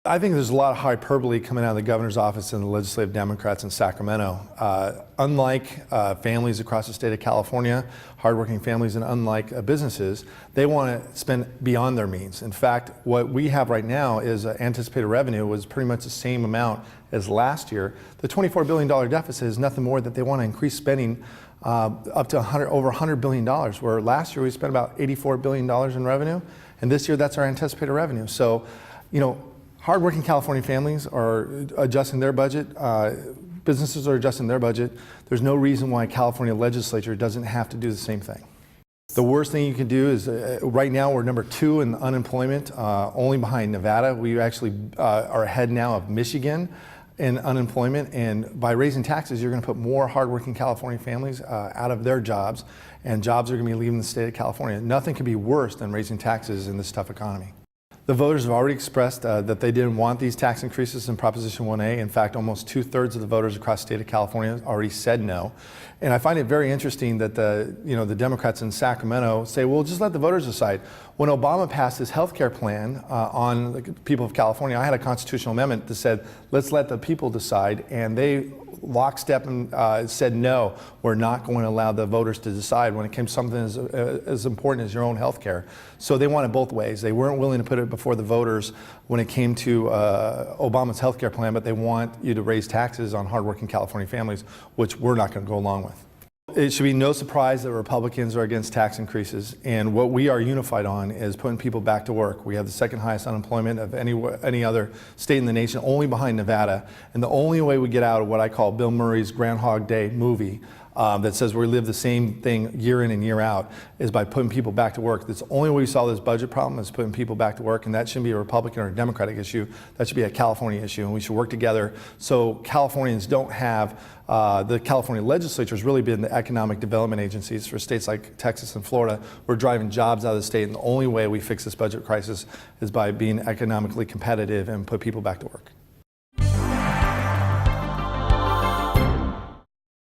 I think there's a lot of hyperbole coming out of the governor's office and the legislative Democrats in Sacramento. Unlike families across the state of California, hardworking families, and unlike businesses, they want to spend beyond their means. In fact, what we have right now is anticipated revenue was pretty much the same amount as last year. The $24 billion deficit is nothing more that they want to increase spending up to over $100 billion, where last year we spent about $84 billion in revenue, and this year that's our anticipated revenue. So, you know, hardworking California families are adjusting their budget. Businesses are adjusting their budget. There's no reason why California legislature doesn't have to do the same thing. The worst thing you can do is, right now we're number 2 in unemployment, only behind Nevada. We actually are ahead now of Michigan in unemployment, and by raising taxes, you're going to put more hardworking California families out of their jobs, and jobs are going to be leaving the state of California. Nothing could be worse than raising taxes in this tough economy. The voters have already expressed that they didn't want these tax increases in Proposition 1A. In fact, almost 2/3 of the voters across the state of California already said no. And I find it very interesting that the Democrats in Sacramento say, well, just let the voters decide. When Obama passed his health care plan on the people of California, I had a constitutional amendment that said, let's let the people decide, and they lockstep and said, no, we're not going to allow the voters to decide when it came to something as important as your own health care. So they want it both ways. They weren't willing to put it before the voters when it came to Obama's health care plan, but they want you to raise taxes on hardworking California families, which we're not going to go along with. It should be no surprise that Republicans are against tax increases, and what we are unified on is putting people back to work. We have the second highest unemployment of any other state in the nation, only behind Nevada, and the only way we get out of what I call Bill Murray's Groundhog Day movie that says we live the same thing year in and year out is by putting people back to work. That's the only way we solve this budget problem, is putting people back to work, and that shouldn't be a Republican or a Democratic issue. That should be a California issue, and we should work together so Californians don't have the California legislature has really been the economic development agencies for states like Texas and Florida. We're driving jobs out of the state, and the only way we fix this budget crisis is by being economically competitive and put people back to work.